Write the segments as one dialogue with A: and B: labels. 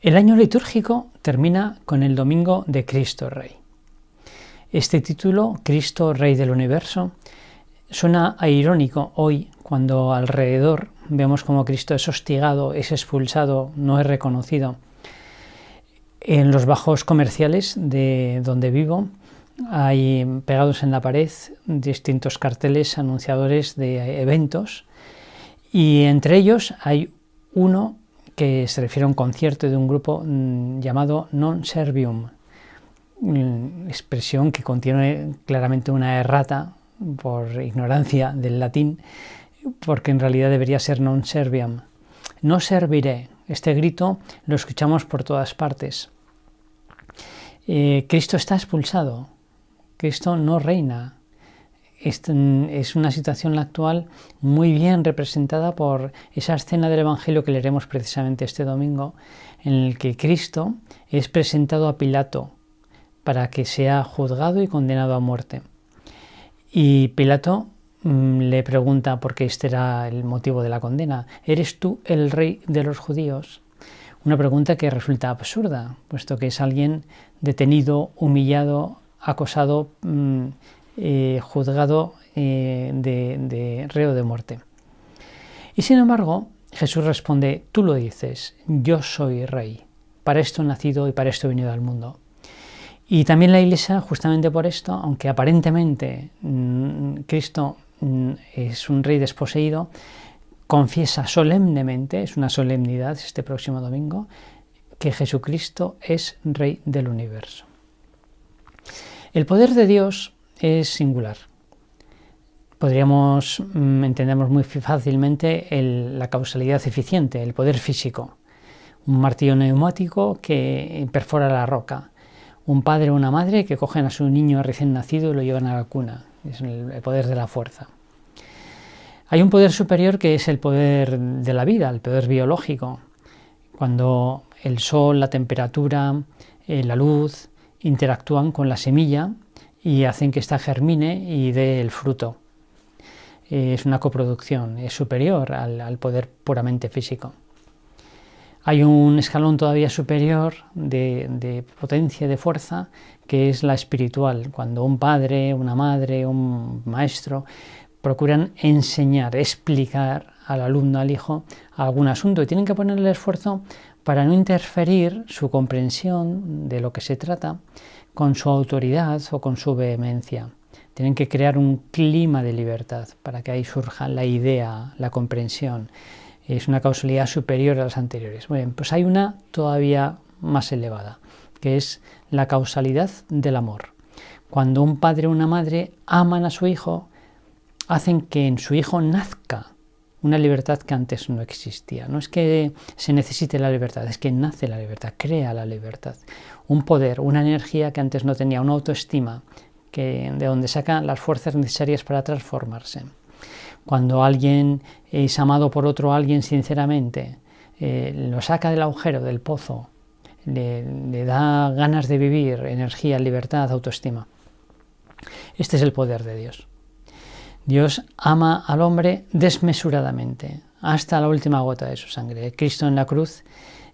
A: El año litúrgico termina con el domingo de Cristo Rey. Este título, Cristo Rey del Universo, suena irónico hoy cuando alrededor vemos como Cristo es hostigado, es expulsado, no es reconocido. En los bajos comerciales de donde vivo hay pegados en la pared distintos carteles anunciadores de eventos y entre ellos hay uno que se refiere a un concierto de un grupo llamado Non Servium, expresión que contiene claramente una errata por ignorancia del latín, porque en realidad debería ser non serviam. No serviré. Este grito lo escuchamos por todas partes. Cristo está expulsado. Cristo no reina. Es una situación actual muy bien representada por esa escena del Evangelio que leeremos precisamente este domingo, en el que Cristo es presentado a Pilato para que sea juzgado y condenado a muerte. Y Pilato le pregunta, porque este era el motivo de la condena: ¿eres tú el rey de los judíos? Una pregunta que resulta absurda, puesto que es alguien detenido, humillado, acosado, juzgado de reo de muerte. Y sin embargo, Jesús responde: tú lo dices, yo soy rey, para esto he nacido y para esto he venido al mundo. Y también la Iglesia, justamente por esto, aunque aparentemente Cristo es un rey desposeído, confiesa solemnemente, es una solemnidad este próximo domingo, que Jesucristo es Rey del universo. El poder de Dios es singular. Podríamos entendernos muy fácilmente la causalidad eficiente, el poder físico. Un martillo neumático que perfora la roca. Un padre o una madre que cogen a su niño recién nacido y lo llevan a la cuna. Es el poder de la fuerza. Hay un poder superior que es el poder de la vida, el poder biológico. Cuando el sol, la temperatura, la luz interactúan con la semilla y hacen que ésta germine y dé el fruto. Es una coproducción, es superior al poder puramente físico. Hay un escalón todavía superior de potencia, de fuerza, que es la espiritual, cuando un padre, una madre, un maestro procuran enseñar, explicar al alumno, al hijo, algún asunto y tienen que poner el esfuerzo para no interferir su comprensión de lo que se trata con su autoridad o con su vehemencia. Tienen que crear un clima de libertad para que ahí surja la idea, la comprensión. Es una causalidad superior a las anteriores. Muy bien, pues hay una todavía más elevada, que es la causalidad del amor. Cuando un padre o una madre aman a su hijo, hacen que en su hijo nazca una libertad que antes no existía. No es que se necesite la libertad, es que nace la libertad, crea la libertad. Un poder, una energía que antes no tenía, una autoestima, de donde saca las fuerzas necesarias para transformarse. Cuando alguien es amado por otro alguien sinceramente, lo saca del agujero, del pozo, le da ganas de vivir, energía, libertad, autoestima. Este es el poder de Dios. Dios ama al hombre desmesuradamente, hasta la última gota de su sangre. Cristo en la cruz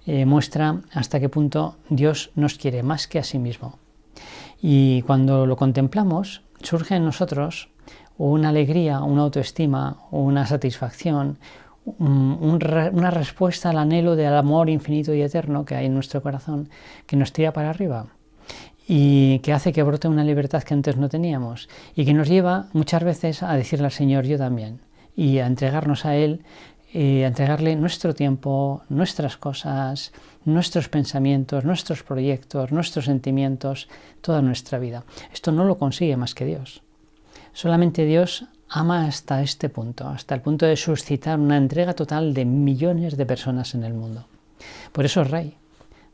A: muestra hasta qué punto Dios nos quiere más que a sí mismo. Y cuando lo contemplamos, surge en nosotros una alegría, una autoestima, una satisfacción, una respuesta al anhelo del amor infinito y eterno que hay en nuestro corazón, que nos tira para arriba y que hace que brote una libertad que antes no teníamos y que nos lleva muchas veces a decirle al Señor: yo también, y a entregarnos a Él, a entregarle nuestro tiempo, nuestras cosas, nuestros pensamientos, nuestros proyectos, nuestros sentimientos, toda nuestra vida. Esto no lo consigue más que Dios. Solamente Dios ama hasta este punto, hasta el punto de suscitar una entrega total de millones de personas en el mundo. Por eso es Rey,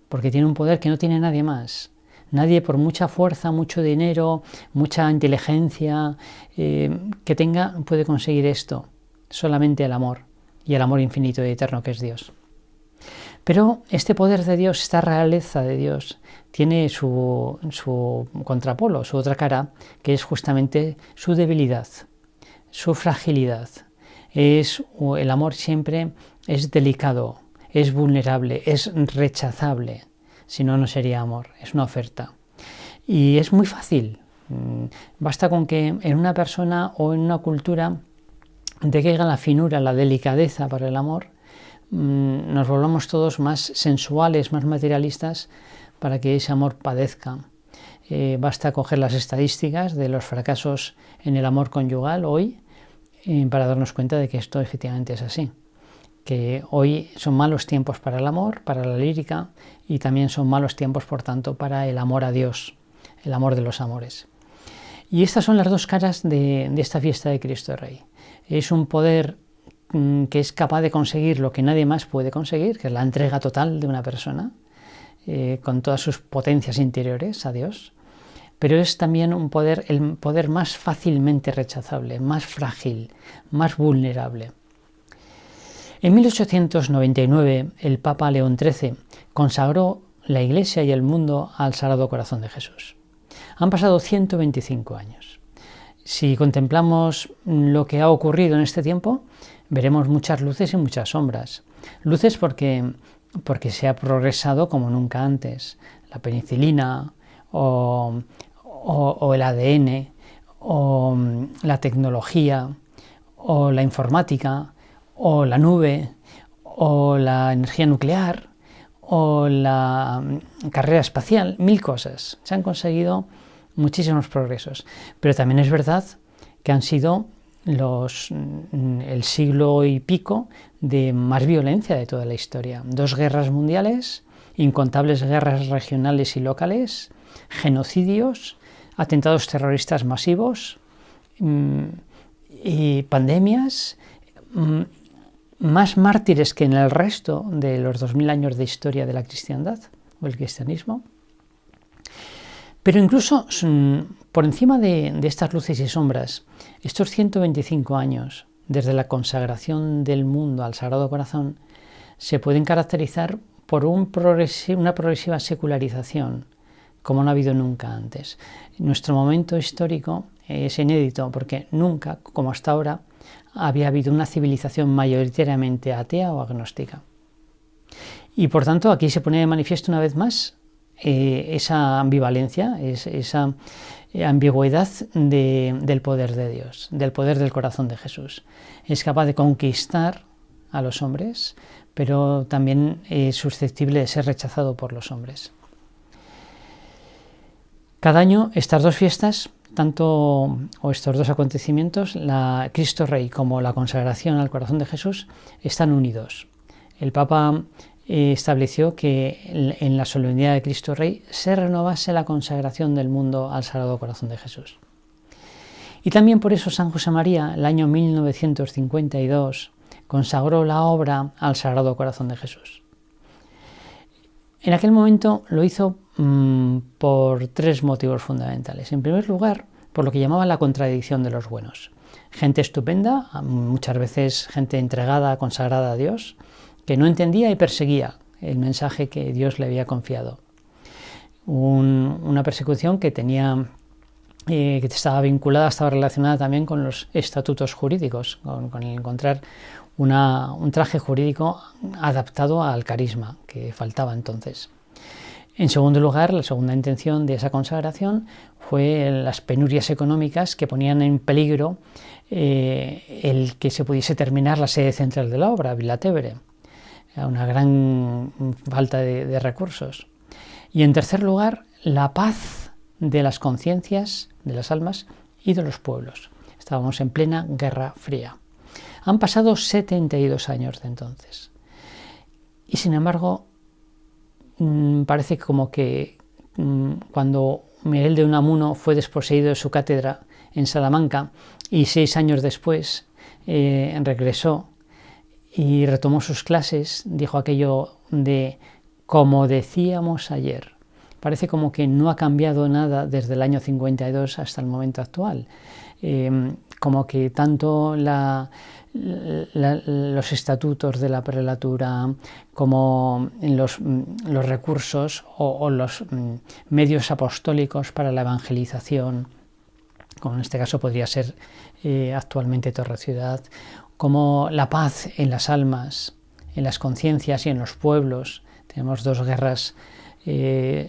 A: porque tiene un poder que no tiene nadie más. Nadie, por mucha fuerza, mucho dinero, mucha inteligencia que tenga, puede conseguir esto. Solamente el amor, y el amor infinito y eterno que es Dios. Pero este poder de Dios, esta realeza de Dios, tiene su contrapolo, su otra cara, que es justamente su debilidad, su fragilidad. El amor siempre es delicado, es vulnerable, es rechazable. Si no, no sería amor, es una oferta. Y es muy fácil. Basta con que en una persona o en una cultura decaiga la finura, la delicadeza para el amor, nos volvamos todos más sensuales, más materialistas, para que ese amor padezca. Basta coger las estadísticas de los fracasos en el amor conyugal hoy para darnos cuenta de que esto efectivamente es así. Que hoy son malos tiempos para el amor, para la lírica, y también son malos tiempos, por tanto, para el amor a Dios, el amor de los amores. Y estas son las dos caras de esta fiesta de Cristo Rey. Es un poder que es capaz de conseguir lo que nadie más puede conseguir, que es la entrega total de una persona, con todas sus potencias interiores a Dios, pero es también un poder, el poder más fácilmente rechazable, más frágil, más vulnerable. En 1899 el Papa León XIII consagró la Iglesia y el mundo al Sagrado Corazón de Jesús. Han pasado 125 años. Si contemplamos lo que ha ocurrido en este tiempo, veremos muchas luces y muchas sombras. Luces porque se ha progresado como nunca antes. La penicilina o el ADN o la tecnología o la informática o la nube o la energía nuclear o la carrera espacial, mil cosas. Se han conseguido muchísimos progresos, pero también es verdad que han sido el siglo y pico de más violencia de toda la historia. 2 guerras mundiales, incontables guerras regionales y locales, genocidios, atentados terroristas masivos y pandemias, más mártires que en el resto de los 2000 años de historia de la cristiandad o el cristianismo. Pero incluso por encima de estas luces y sombras, estos 125 años desde la consagración del mundo al Sagrado Corazón se pueden caracterizar por una progresiva secularización, como no ha habido nunca antes. Nuestro momento histórico es inédito porque nunca, como hasta ahora, había habido una civilización mayoritariamente atea o agnóstica. Y por tanto aquí se pone de manifiesto una vez más esa ambivalencia, esa ambigüedad del poder de Dios, del poder del corazón de Jesús. Es capaz de conquistar a los hombres, pero también es susceptible de ser rechazado por los hombres. Cada año estas dos fiestas, estos dos acontecimientos, la Cristo Rey como la consagración al corazón de Jesús, están unidos. El Papa estableció que en la solemnidad de Cristo Rey se renovase la consagración del mundo al Sagrado Corazón de Jesús. Y también por eso San José María, el año 1952, consagró la obra al Sagrado Corazón de Jesús. En aquel momento lo hizo por 3 motivos fundamentales. En primer lugar, por lo que llamaba la contradicción de los buenos. Gente estupenda, muchas veces gente entregada, consagrada a Dios, que no entendía y perseguía el mensaje que Dios le había confiado. Una persecución que estaba vinculada, estaba relacionada también con los estatutos jurídicos, con el encontrar un traje jurídico adaptado al carisma que faltaba entonces. En segundo lugar, la segunda intención de esa consagración fue las penurias económicas que ponían en peligro el que se pudiese terminar la sede central de la obra, Villa-Tévere. Una gran falta de recursos. Y en tercer lugar, la paz de las conciencias, de las almas y de los pueblos. Estábamos en plena Guerra Fría. Han pasado 72 años de entonces. Y sin embargo, parece como que cuando Miguel de Unamuno fue desposeído de su cátedra en Salamanca y 6 años después regresó y retomó sus clases, dijo aquello de como decíamos ayer. Parece como que no ha cambiado nada desde el año 52 hasta el momento actual. Como que tanto los estatutos de la prelatura como los recursos o los medios apostólicos para la evangelización, como en este caso podría ser actualmente Torre Ciudad, como la paz en las almas, las conciencias y en los pueblos. Tenemos dos guerras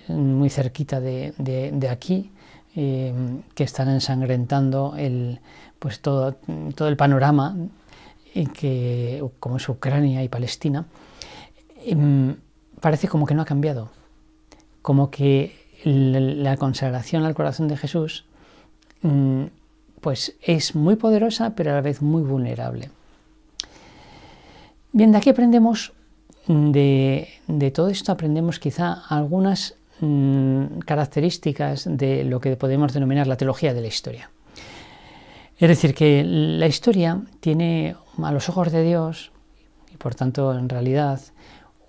A: muy cerquita de aquí, que están ensangrentando pues todo el panorama, como es Ucrania y Palestina. Parece como que no ha cambiado, como que la consagración al corazón de Jesús pues es muy poderosa, pero a la vez muy vulnerable. Bien, de aquí aprendemos, de todo esto aprendemos quizá algunas características de lo que podemos denominar la teología de la historia. Es decir, que la historia tiene a los ojos de Dios, y por tanto en realidad,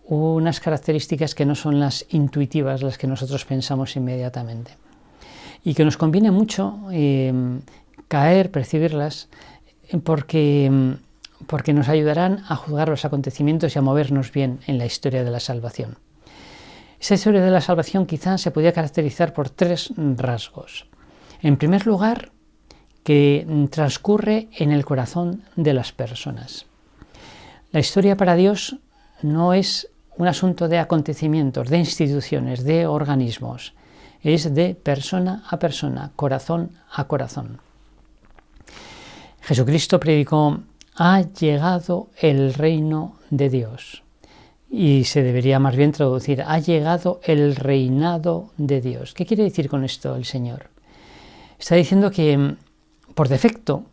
A: unas características que no son las intuitivas, las que nosotros pensamos inmediatamente. Y que nos conviene mucho percibirlas, porque nos ayudarán a juzgar los acontecimientos y a movernos bien en la historia de la salvación. Esa historia de la salvación quizás se podría caracterizar por 3 rasgos. En primer lugar, que transcurre en el corazón de las personas. La historia para Dios no es un asunto de acontecimientos, de instituciones, de organismos. Es de persona a persona, corazón a corazón. Jesucristo predicó: ha llegado el reino de Dios. Y se debería más bien traducir: ha llegado el reinado de Dios. ¿Qué quiere decir con esto el Señor? Está diciendo que, por defecto,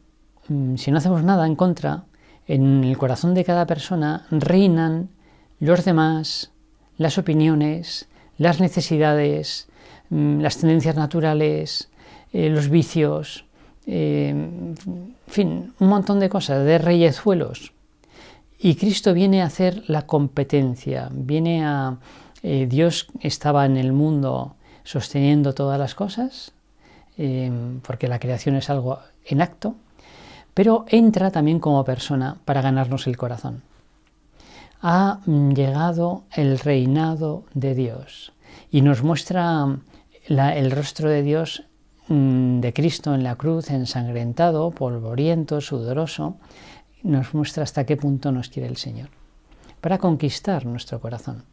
A: si no hacemos nada en contra, en el corazón de cada persona reinan los demás, las opiniones, las necesidades, las tendencias naturales, los vicios, en fin, un montón de cosas, de reyezuelos. Y Cristo viene a hacer la competencia, Dios estaba en el mundo sosteniendo todas las cosas, porque la creación es algo en acto, pero entra también como persona para ganarnos el corazón. Ha llegado el reinado de Dios y nos muestra el rostro de Dios, de Cristo en la cruz, ensangrentado, polvoriento, sudoroso. Nos muestra hasta qué punto nos quiere el Señor, para conquistar nuestro corazón.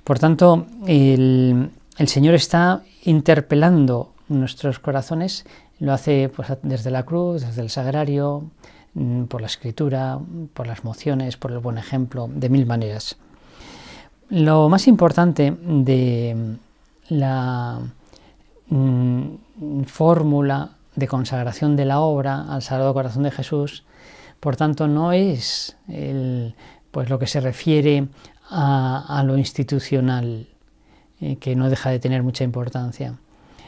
A: Por tanto, el Señor está interpelando nuestros corazones, lo hace pues, desde la cruz, desde el sagrario, por la escritura, por las mociones, por el buen ejemplo, de 1000 maneras. Lo más importante de la fórmula de consagración de la obra al Sagrado Corazón de Jesús, por tanto, no es pues lo que se refiere a lo institucional, que no deja de tener mucha importancia,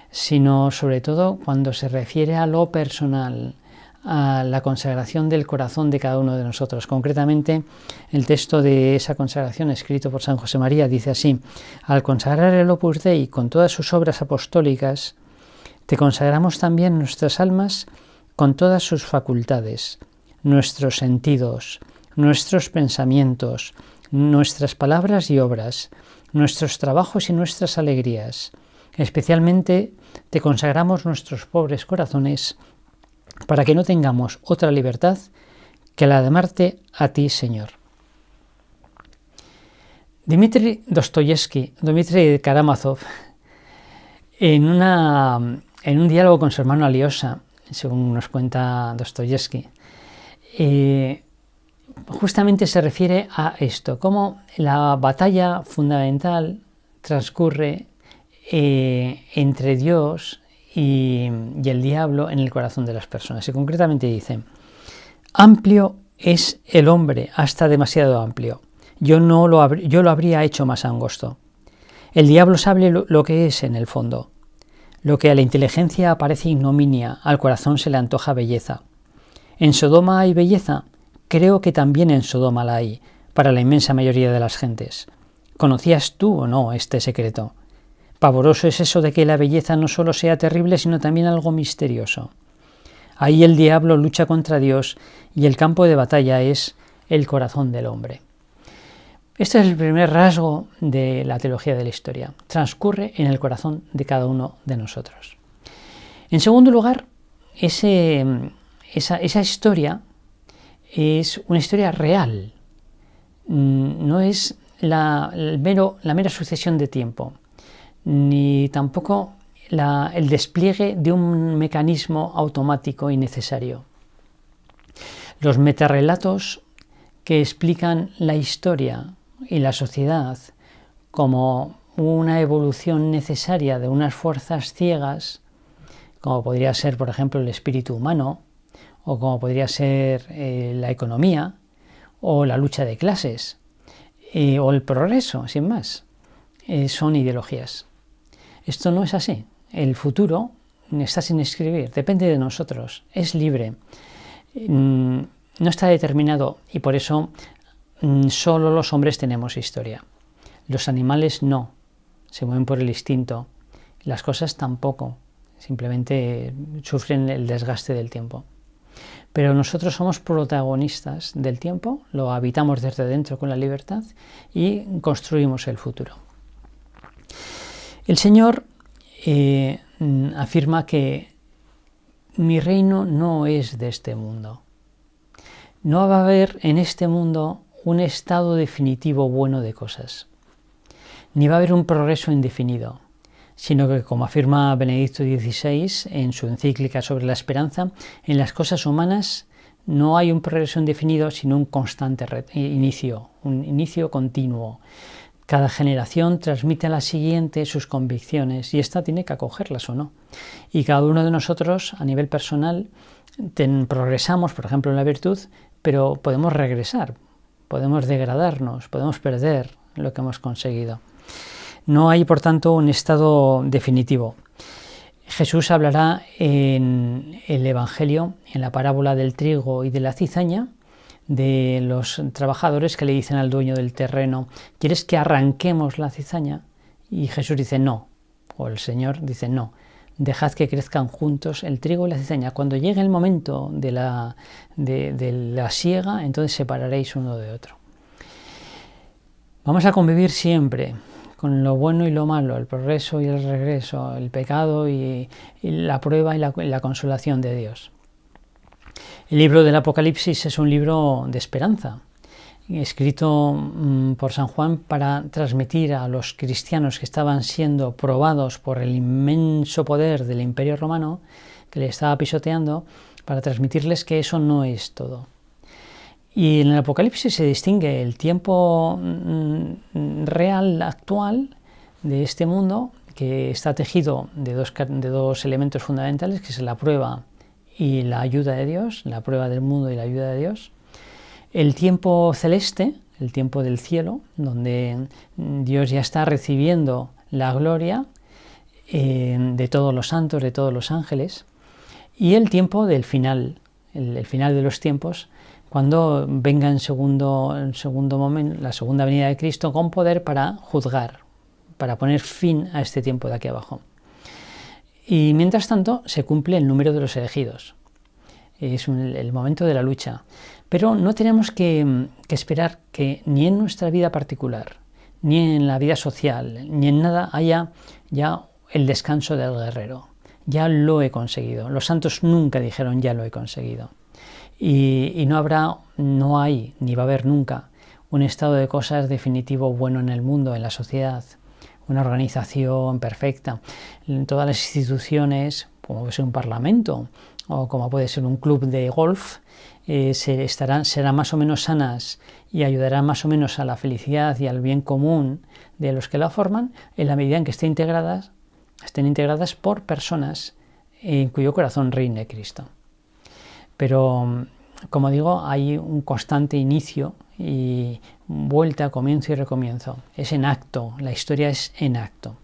A: sino sobre todo cuando se refiere a lo personal, a la consagración del corazón de cada uno de nosotros. Concretamente, el texto de esa consagración escrito por San José María dice así: al consagrar el Opus Dei con todas sus obras apostólicas, te consagramos también nuestras almas con todas sus facultades, nuestros sentidos, nuestros pensamientos, nuestras palabras y obras, nuestros trabajos y nuestras alegrías. Especialmente te consagramos nuestros pobres corazones, para que no tengamos otra libertad que la de amarte a ti, Señor. Dmitri Karamazov, en un diálogo con su hermano Alyosha, según nos cuenta Dostoyevsky, justamente se refiere a esto, cómo la batalla fundamental transcurre entre Dios y el diablo en el corazón de las personas. Y concretamente dice: amplio es el hombre, hasta demasiado amplio. Yo lo habría hecho más angosto. El diablo sabe lo que es en el fondo. Lo que a la inteligencia parece ignominia, al corazón se le antoja belleza. En Sodoma hay belleza, creo que también en Sodoma la hay, para la inmensa mayoría de las gentes. ¿Conocías tú o no este secreto? Pavoroso es eso de que la belleza no solo sea terrible, sino también algo misterioso. Ahí el diablo lucha contra Dios y el campo de batalla es el corazón del hombre. Este es el primer rasgo de la teología de la historia. Transcurre en el corazón de cada uno de nosotros. En segundo lugar, esa historia es una historia real. no es la mera sucesión de tiempo, ni tampoco el despliegue de un mecanismo automático y necesario. Los metarrelatos que explican la historia y la sociedad como una evolución necesaria de unas fuerzas ciegas, como podría ser, por ejemplo, el espíritu humano, o como podría ser la economía, o la lucha de clases, o el progreso, sin más, son ideologías. Esto no es así. El futuro está sin escribir, depende de nosotros, es libre, no está determinado, y por eso solo los hombres tenemos historia. Los animales no, se mueven por el instinto, las cosas tampoco, simplemente sufren el desgaste del tiempo. Pero nosotros somos protagonistas del tiempo, lo habitamos desde dentro con la libertad y construimos el futuro. El Señor afirma que mi reino no es de este mundo. No va a haber en este mundo un estado definitivo bueno de cosas, ni va a haber un progreso indefinido, sino que, como afirma Benedicto XVI en su encíclica sobre la esperanza, en las cosas humanas no hay un progreso indefinido, sino un constante inicio, un inicio continuo. Cada generación transmite a la siguiente sus convicciones y ésta tiene que acogerlas o no. Y cada uno de nosotros, a nivel personal, progresamos, por ejemplo, en la virtud, pero podemos regresar, podemos degradarnos, podemos perder lo que hemos conseguido. No hay, por tanto, un estado definitivo. Jesús hablará en el Evangelio, en la parábola del trigo y de la cizaña, de los trabajadores que le dicen al dueño del terreno: ¿quieres que arranquemos la cizaña? Y Jesús dice no, o el Señor dice no, dejad que crezcan juntos el trigo y la cizaña. Cuando llegue el momento de la siega, entonces separaréis uno de otro. Vamos a convivir siempre con lo bueno y lo malo, el progreso y el regreso, el pecado y la prueba y la consolación de Dios. El libro del Apocalipsis es un libro de esperanza, escrito por San Juan para transmitir a los cristianos que estaban siendo probados por el inmenso poder del Imperio Romano, que le estaba pisoteando, para transmitirles que eso no es todo. Y en el Apocalipsis se distingue el tiempo real, actual, de este mundo, que está tejido de dos elementos fundamentales, que es la prueba y la ayuda de Dios, la prueba del mundo y la ayuda de Dios. El tiempo celeste, el tiempo del cielo, donde Dios ya está recibiendo la gloria de todos los santos, de todos los ángeles. Y el tiempo del final, el final de los tiempos, cuando venga en segundo momento la segunda venida de Cristo con poder para juzgar, para poner fin a este tiempo de aquí abajo. Y mientras tanto se cumple el número de los elegidos. Es el momento de la lucha. Pero no tenemos que esperar que ni en nuestra vida particular, ni en la vida social, ni en nada haya ya el descanso del guerrero. Ya lo he conseguido. Los santos nunca dijeron ya lo he conseguido. Y no hay, ni va a haber nunca, un estado de cosas definitivo bueno en el mundo, en la sociedad, una organización perfecta. En todas las instituciones, como puede ser un parlamento o como puede ser un club de golf, serán más o menos sanas y ayudarán más o menos a la felicidad y al bien común de los que la forman, en la medida en que estén integradas por personas en cuyo corazón reine Cristo. Pero, como digo, hay un constante inicio y vuelta, comienzo y recomienzo. Es en acto, la historia es en acto.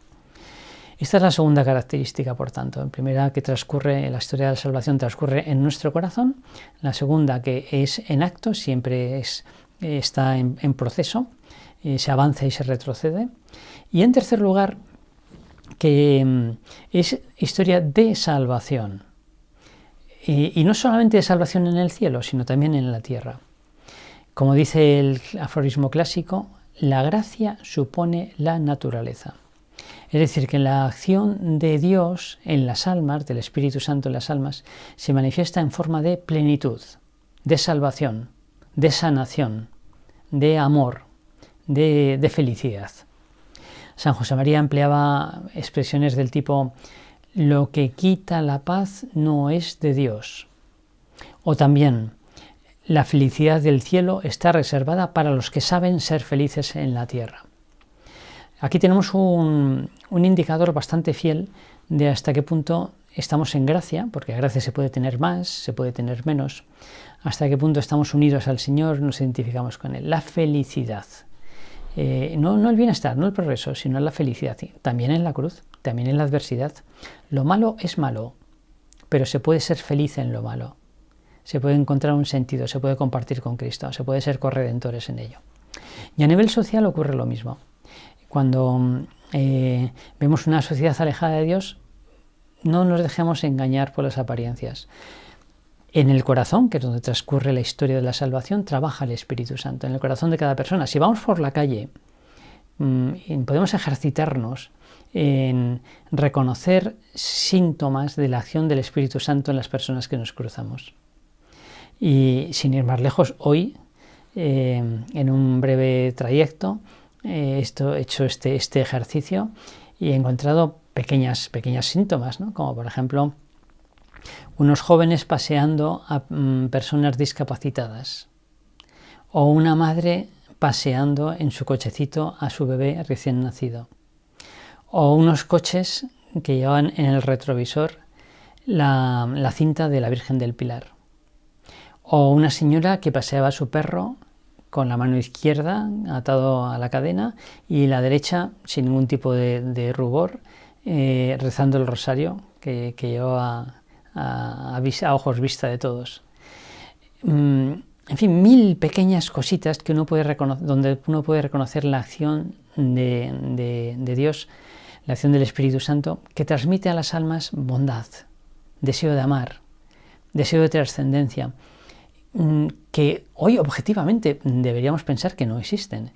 A: Esta es la segunda característica, por tanto. La primera, que la historia de la salvación transcurre en nuestro corazón. La segunda, que es en acto, siempre está en proceso, se avanza y se retrocede. Y en tercer lugar, que es historia de salvación. Y no solamente de salvación en el cielo, sino también en la tierra. Como dice el aforismo clásico, la gracia supone la naturaleza. Es decir, que la acción de Dios en las almas, del Espíritu Santo en las almas, se manifiesta en forma de plenitud, de salvación, de sanación, de amor, de felicidad. San José María empleaba expresiones del tipo: lo que quita la paz no es de Dios. O también: la felicidad del cielo está reservada para los que saben ser felices en la tierra. Aquí tenemos un indicador bastante fiel de hasta qué punto estamos en gracia, porque gracia se puede tener más, se puede tener menos, hasta qué punto estamos unidos al Señor, nos identificamos con Él. La felicidad. No el bienestar, no el progreso, sino la felicidad. También en la cruz, también en la adversidad. Lo malo es malo, pero se puede ser feliz en lo malo. Se puede encontrar un sentido, se puede compartir con Cristo, se puede ser corredentores en ello. Y a nivel social ocurre lo mismo. Cuando vemos una sociedad alejada de Dios, no nos dejemos engañar por las apariencias. En el corazón, que es donde transcurre la historia de la salvación, trabaja el Espíritu Santo, en el corazón de cada persona. Si vamos por la calle, podemos ejercitarnos en reconocer síntomas de la acción del Espíritu Santo en las personas que nos cruzamos. Y sin ir más lejos, hoy, en un breve trayecto, he hecho este ejercicio y he encontrado pequeños síntomas, ¿no? Como por ejemplo unos jóvenes paseando a personas discapacitadas, o una madre paseando en su cochecito a su bebé recién nacido, o unos coches que llevan en el retrovisor la cinta de la Virgen del Pilar, o una señora que paseaba a su perro con la mano izquierda atado a la cadena y la derecha sin ningún tipo de rubor, rezando el rosario que lleva a ojos vista de todos. En fin, 1000 pequeñas cositas que uno puede reconocer, donde uno puede reconocer la acción de Dios, la acción del Espíritu Santo, que transmite a las almas bondad, deseo de amar, deseo de trascendencia, que hoy objetivamente deberíamos pensar que no existen,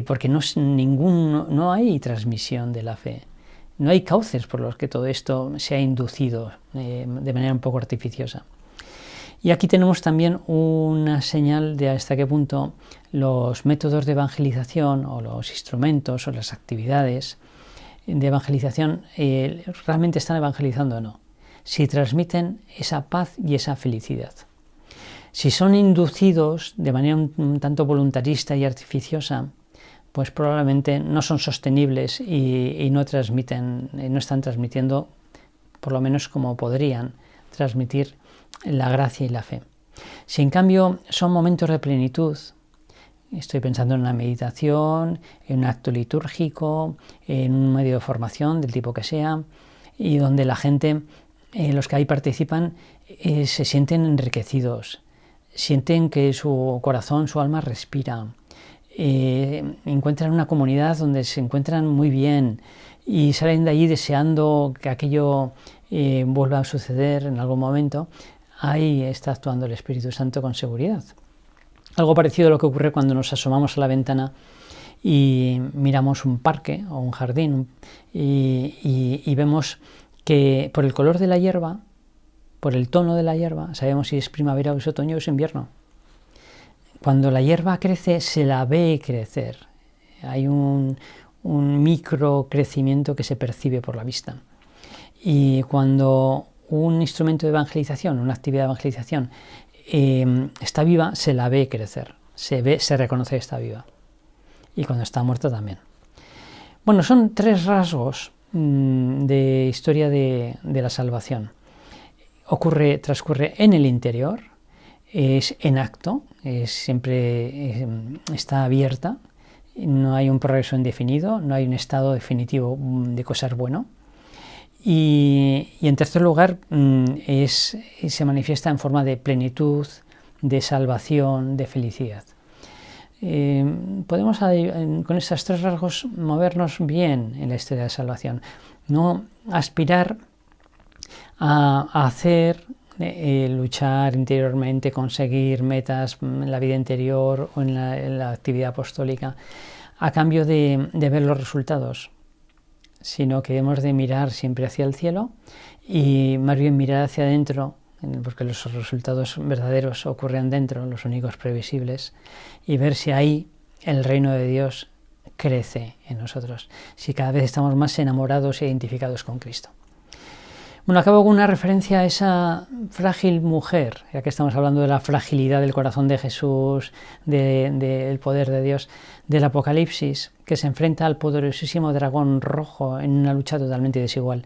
A: porque no hay transmisión de la fe, no hay cauces por los que todo esto se ha inducido de manera un poco artificiosa. Y aquí tenemos también una señal de hasta qué punto los métodos de evangelización o los instrumentos o las actividades de evangelización realmente están evangelizando o no, si transmiten esa paz y esa felicidad. Si son inducidos de manera un tanto voluntarista y artificiosa, pues probablemente no son sostenibles y no están transmitiendo, por lo menos como podrían transmitir, la gracia y la fe. Si en cambio son momentos de plenitud, estoy pensando en una meditación, en un acto litúrgico, en un medio de formación del tipo que sea, y donde la gente, los que ahí participan, se sienten enriquecidos, sienten que su corazón, su alma respira, encuentran una comunidad donde se encuentran muy bien y salen de allí deseando que aquello vuelva a suceder en algún momento. Ahí está actuando el Espíritu Santo con seguridad. Algo parecido a lo que ocurre cuando nos asomamos a la ventana y miramos un parque o un jardín y vemos que por el color de la hierba, por el tono de la hierba, sabemos si es primavera o es otoño o es invierno. Cuando la hierba crece, se la ve crecer. Hay un microcrecimiento que se percibe por la vista. Y cuando un instrumento de evangelización, una actividad de evangelización, está viva, se la ve crecer. Se reconoce que está viva. Y cuando está muerta también. Bueno, son 3 rasgos de historia de la salvación. Transcurre en el interior, es en acto, siempre está abierta, no hay un progreso indefinido, no hay un estado definitivo de ser bueno. Y en tercer lugar, se manifiesta en forma de plenitud, de salvación, de felicidad. Podemos con estos 3 rasgos movernos bien en la historia de la salvación, no aspirar a hacer, luchar interiormente, conseguir metas en la vida interior o en la actividad apostólica a cambio de ver los resultados, sino que hemos de mirar siempre hacia el cielo y más bien mirar hacia adentro, porque los resultados verdaderos ocurren dentro, los únicos previsibles, y ver si ahí el reino de Dios crece en nosotros, si cada vez estamos más enamorados e identificados con Cristo. Bueno, acabo con una referencia a esa frágil mujer, ya que estamos hablando de la fragilidad del corazón de Jesús, del poder de Dios, del Apocalipsis, que se enfrenta al poderosísimo dragón rojo en una lucha totalmente desigual.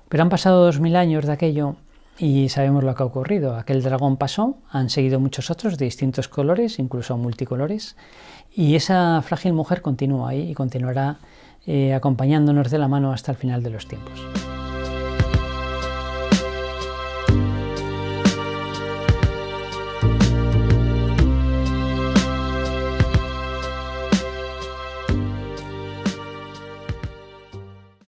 A: Pero han pasado 2000 años de aquello y sabemos lo que ha ocurrido. Aquel dragón pasó, han seguido muchos otros de distintos colores, incluso multicolores, y esa frágil mujer continúa ahí y continuará acompañándonos de la mano hasta el final de los tiempos.